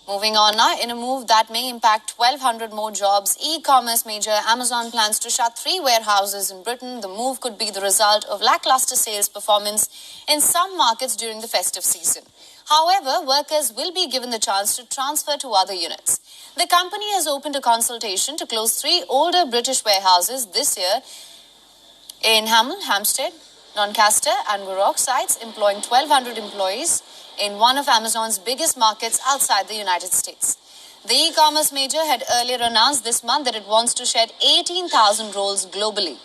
Moving on now, in a move that may impact 1,200 more jobs, e-commerce major Amazon plans to shut 3 warehouses in Britain. The move could be the result of lackluster sales performance in some markets during the festive season. However, workers will be given the chance to transfer to other units. The company has opened a consultation to close 3 older British warehouses this year in Hamel, Hampstead, Doncaster and Warrock sites, employing 1,200 employees in one of Amazon's biggest markets outside the United States. The e-commerce major had earlier announced this month that it wants to shed 18,000 roles globally.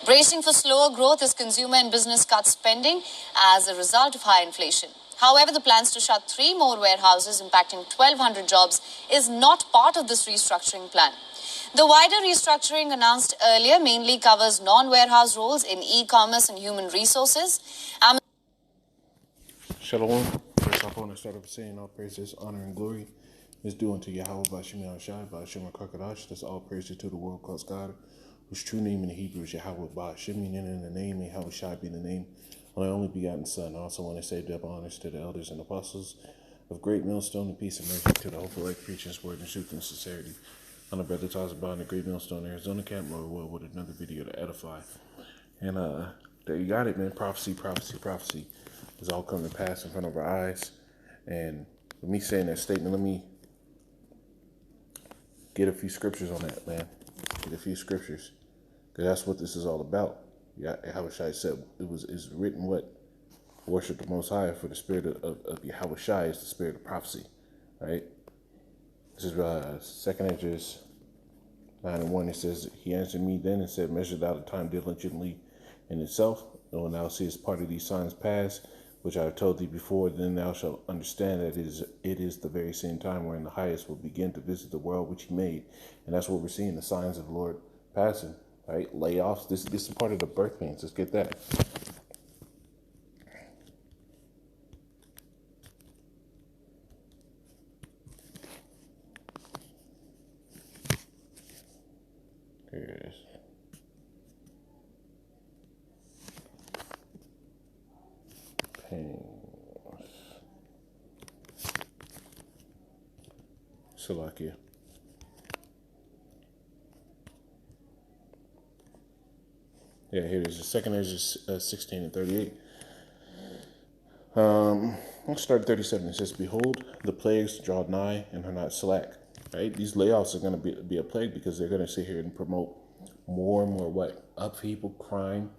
Bracing for slower growth as consumer and business cut spending as a result of high inflation. However, the plans to shut 3 more warehouses impacting 1,200 jobs is not part of this restructuring plan. The wider restructuring announced earlier mainly covers non-warehouse roles in e-commerce and human resources. Shalom. First off, I want to start off saying all praises, honor, and glory is due unto Yahweh Bashim Shai, Bashim Kakadash. That's all praises to the world called God, whose true name in the Hebrew is Yahweh Bashim, and in the name, Yahweh Shai be the name of the only begotten Son. I also want to say double honors to the elders and apostles of Great Millstone, and peace and mercy to the hopeful like preachers, word and truth and sincerity. On the brother Taz about the Great Millstone, Arizona camp, Lord with another video to edify. And there you got it, man. Prophecy is all coming to pass in front of our eyes. And with me saying that statement, let me get a few scriptures on that, man. Get a few scriptures, because that's what this is all about. Yeah, Yahushua said is written what? Worship the Most High, for the spirit of Yahushua is the spirit of prophecy, right? This is 2 Esdras 9:1. It says, "He answered me then and said, Measure thou the time diligently in itself, and when thou seest part of these signs pass, which I have told thee before, then thou shalt understand that it is the very same time wherein the highest will begin to visit the world which he made." And that's what we're seeing, the signs of the Lord passing, right? Layoffs. This is part of the birth pains. Let's get that. Here it is. Pains. Salakia. Yeah, here it is. The 2 Esdras 16 and 38. Let's start at 37. It says, "Behold, the plagues draw nigh and are not slack." Right? These layoffs are going to be a plague, because they're going to sit here and promote more and more what? Upheaval, crime.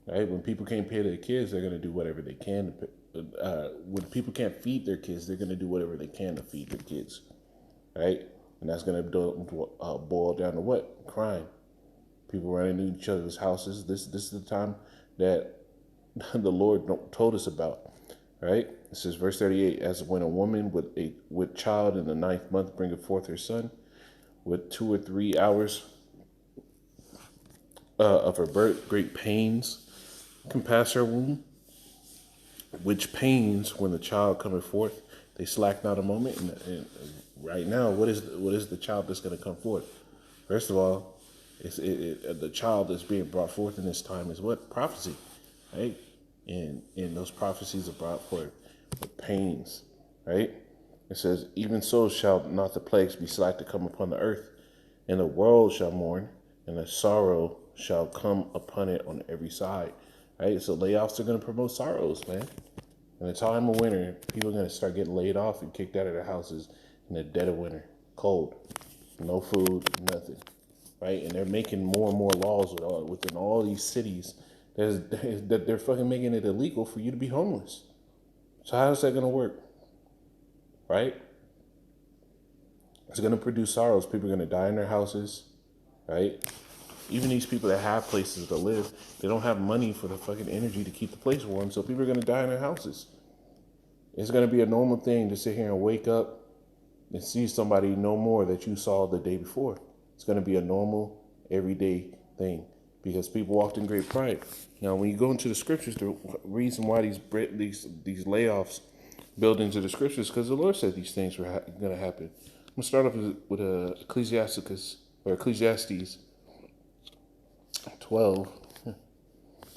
Right? When people can't pay their kids, they're going to do whatever they can. When people can't feed their kids, they're going to do whatever they can to feed their kids. Right? And that's going to boil down to what? Crime. People running into each other's houses. This is the time that the Lord told us about, right? It says, verse 38, "As when a woman with child in the 9th month bringeth forth her son, with 2 or 3 hours of her birth, great pains compass her womb, which pains when the child cometh forth, they slack not a moment." And right now, what is the child that's going to come forth? First of all, the child that's being brought forth in this time is what? Prophecy, right? And those prophecies are brought forth with pains, right? It says, "Even so shall not the plagues be slack to come upon the earth, and the world shall mourn, and the sorrow shall come upon it on every side." Right? So layoffs are going to promote sorrows, man. In the time of winter, people are going to start getting laid off and kicked out of their houses in the dead of winter. Cold. No food, nothing. Right? And they're making more and more laws within all these cities that they're fucking making it illegal for you to be homeless. So how is that going to work? Right? It's going to produce sorrows. People are going to die in their houses. Right? Even these people that have places to live, they don't have money for the fucking energy to keep the place warm. So people are going to die in their houses. It's going to be a normal thing to sit here and wake up and see somebody no more that you saw the day before. It's going to be a normal, everyday thing, because people walked in great pride. Now, when you go into the scriptures, the reason why these layoffs build into the scriptures, because the Lord said these things were going to happen. I'm going to start off with Ecclesiastes 12.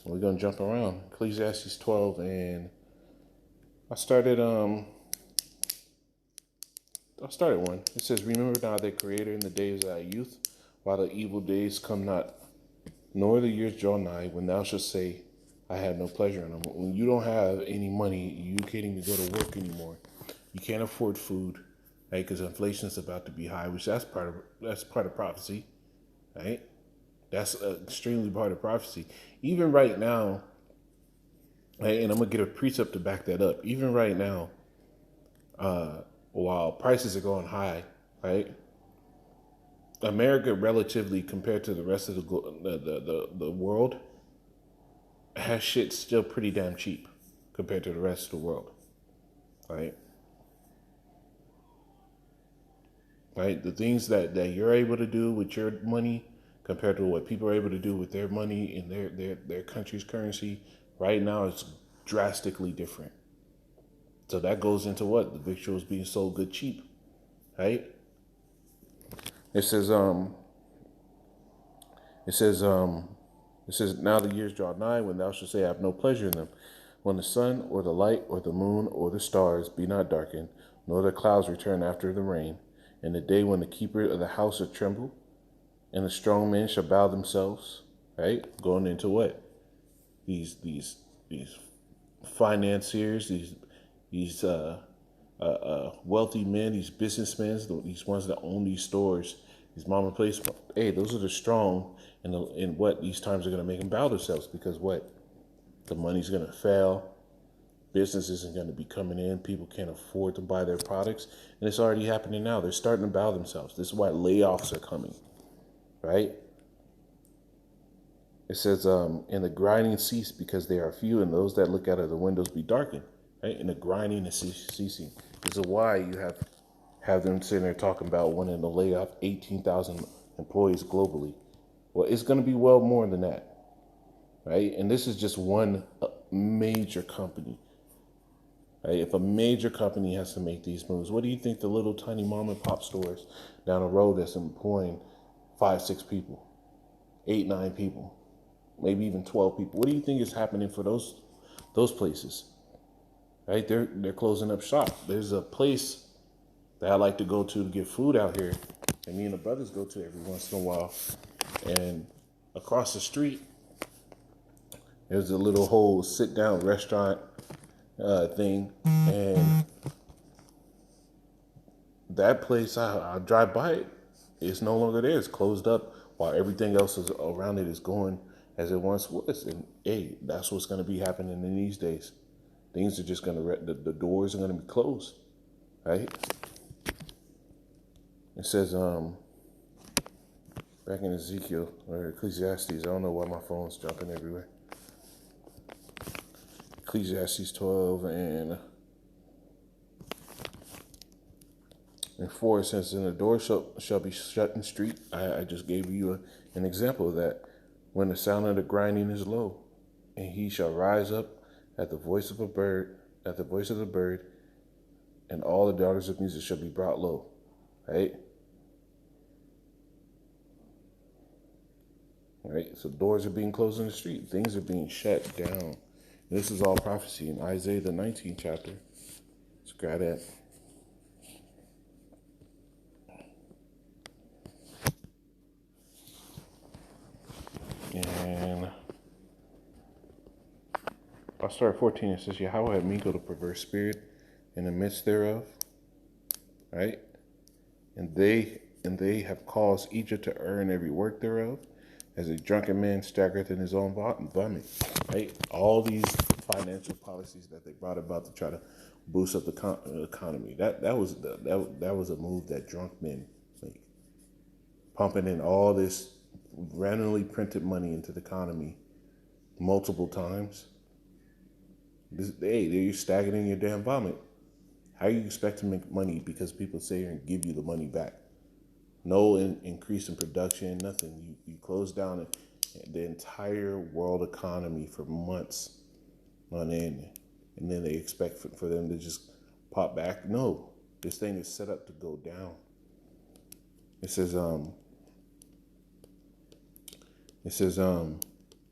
We're going to jump around. Ecclesiastes 12, and I started I started one. It says, "Remember now thy Creator in the days of thy youth, while the evil days come not, nor the years draw nigh, when thou shalt say, I had no pleasure in them." When you don't have any money, you can't even go to work anymore. You can't afford food, right? Because inflation is about to be high, which that's part of prophecy, right? That's extremely part of prophecy. Even right now, right, and I'm gonna get a precept to back that up. Even right now, while prices are going high, right? America, relatively compared to the rest of the world, has shit still pretty damn cheap compared to the rest of the world, right? Right, the things that you're able to do with your money compared to what people are able to do with their money in their country's currency right now is drastically different. So that goes into what the victuals being sold good cheap, right? It says it says it says, "Now the years draw nigh when thou shalt say, I have no pleasure in them, when the sun or the light or the moon or the stars be not darkened, nor the clouds return after the rain, and the day when the keeper of the house shall tremble, and the strong men shall bow themselves." Right, going into what these financiers, these wealthy men, these businessmen, these ones that own these stores, these mom and place. Hey, those are the strong, and what these times are going to make them bow themselves, because what, the money's going to fail, business isn't going to be coming in, people can't afford to buy their products, and it's already happening now. They're starting to bow themselves. This is why layoffs are coming, right? It says, "And the grinding cease because they are few, and those that look out of the windows be darkened." Right? And the grinding is ceasing. This is why you have them sitting there talking about wanting to lay off 18,000 employees globally. Well, it's going to be well more than that, right? And this is just one major company, right? If a major company has to make these moves, what do you think the little tiny mom and pop stores down the road that's employing 5, 6 people, 8, 9 people, maybe even 12 people? What do you think is happening for those places? Right? They're closing up shop. There's a place that I like to go to get food out here, and me and the brothers go to every once in a while. And across the street, there's a little whole sit-down restaurant thing, and that place I drive by it. It's no longer there. It's closed up, while everything else is around it is going as it once was. And hey, that's what's going to be happening in these days. Things are just going to, the doors are going to be closed, right? It says, back in Ezekiel or Ecclesiastes, I don't know why my phone's jumping everywhere. Ecclesiastes 12 and 4 says, "And the door shall be shut in street." I just gave you an example of that. "When the sound of the grinding is low, and he shall rise up at the voice of a bird, at the voice of the bird, and all the daughters of music shall be brought low." Right? Right? So doors are being closed in the street. Things are being shut down. And this is all prophecy in Isaiah the 19th chapter. Let's grab that. And I'll start at 14. It says, "Yahweh had mingled a perverse spirit in the midst thereof," right? And they have caused Egypt to earn every work thereof, as a drunken man staggereth in his own vomit. Right? All these financial policies that they brought about to try to boost up the economy. That was a move that drunk men make, pumping in all this randomly printed money into the economy multiple times. Hey, you're staggering in your damn vomit. How you expect to make money because people say and give you the money back? No increase in production, nothing. You close down the entire world economy for months on end, and then they expect for them to just pop back. No, this thing is set up to go down. It says,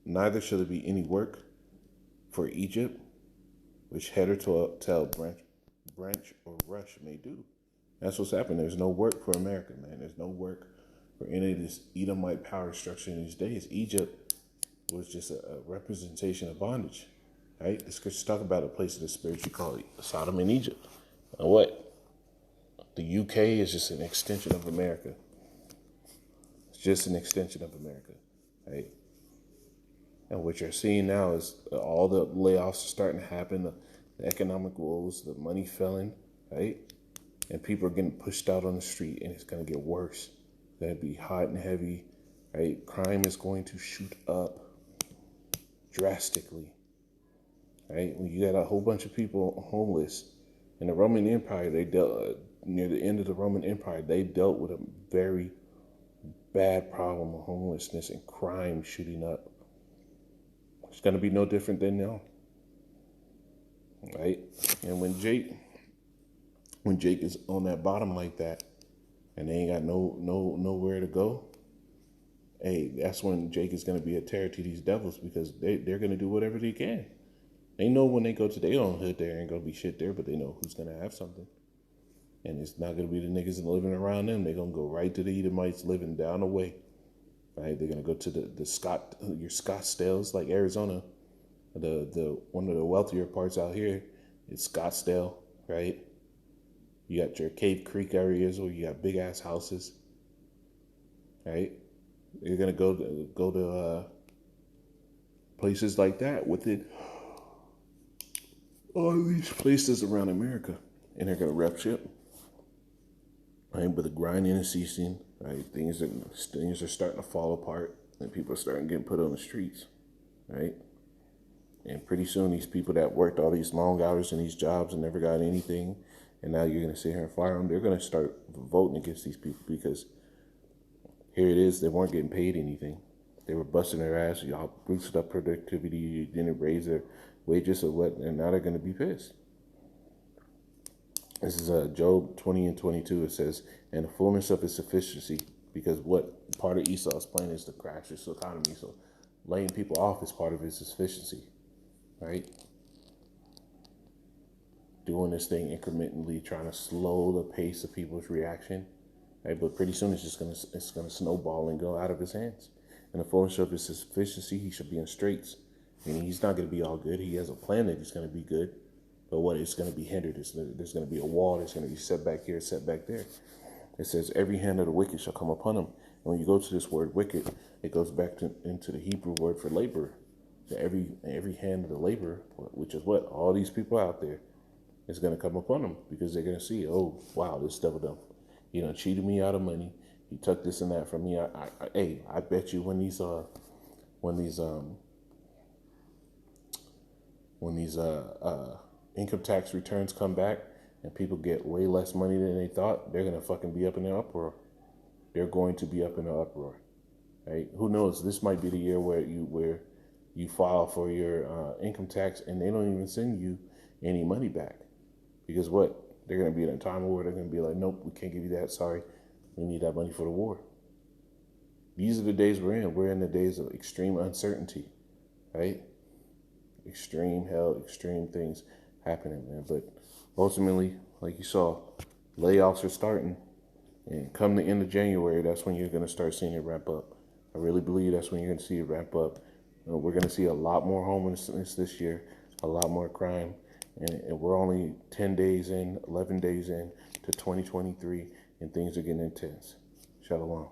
"Neither shall there be any work for Egypt, which head or tail, branch or rush may do." That's what's happening. There's no work for America, man. There's no work for any of this Edomite power structure in these days. Egypt was just a representation of bondage, right? The scriptures talk about a place of the spirit you call Sodom and Egypt. And what? The UK is just an extension of America. It's just an extension of America, right? And what you're seeing now is all the layoffs are starting to happen, the economic woes, the money felling, right? And people are getting pushed out on the street, and it's going to get worse. It's going to be hot and heavy, right? Crime is going to shoot up drastically, right? When you got a whole bunch of people homeless in the Roman Empire, they dealt near the end of the Roman Empire, they dealt with a very bad problem of homelessness and crime shooting up. It's going to be no different than now, right? And when Jake is on that bottom like that, and they ain't got nowhere to go, hey, that's when Jake is going to be a terror to these devils, because they're going to do whatever they can. They know when they go to their own hood, there ain't going to be shit there, but they know who's going to have something. And it's not going to be the niggas living around them. They're going to go right to the Edomites living down the way. Right? They're going to go to your Scottsdales, like Arizona. The one of the wealthier parts out here is Scottsdale, right? You got your Cave Creek areas where you got big ass houses, right? You're going to go to places like that with it. All these places around America, and they're going to rep ship. Right, but the grinding is ceasing. Right, things are starting to fall apart, and people are starting getting put on the streets. Right, and pretty soon these people that worked all these long hours in these jobs and never got anything, and now you're gonna sit here and fire them. They're gonna start voting against these people, because here it is, they weren't getting paid anything. They were busting their ass. Y'all boosted up productivity. You didn't raise their wages or what, and now they're gonna be pissed. This is Job 20 and 22. It says, "And the fullness of his sufficiency," because what part of Esau's plan is to crash this economy. So laying people off is part of his sufficiency, right? Doing this thing incrementally, trying to slow the pace of people's reaction, right? But pretty soon it's gonna snowball and go out of his hands. And the fullness of his sufficiency, he should be in straits. Meaning he's not going to be all good. He has a plan that he's going to be good. But what is going to be hindered is there's going to be a wall that's going to be set back here, set back there. It says, "Every hand of the wicked shall come upon him." And when you go to this word wicked, it goes back into the Hebrew word for labor. So every hand of the labor, which is what? All these people out there, is going to come upon them, because they're going to see, oh, wow, this devil done cheated me out of money. He took this and that from me. I bet you when these income tax returns come back and people get way less money than they thought, they're gonna fucking be up in an uproar. They're going to be up in an uproar, right? Who knows? This might be the year where you file for your income tax and they don't even send you any money back, because what? They're gonna be in a time where they're gonna be like, nope, we can't give you that. Sorry, we need that money for the war. These are the days we're in. We're in the days of extreme uncertainty, right? Extreme hell, extreme things happening, man. But ultimately, like you saw, layoffs are starting, and come the end of January, that's when you're going to start seeing it ramp up. I really believe that's when you're going to see it ramp up. We're going to see a lot more homelessness this year, a lot more crime, and we're only 10 days in, 11 days in to 2023, and things are getting intense. Shalom.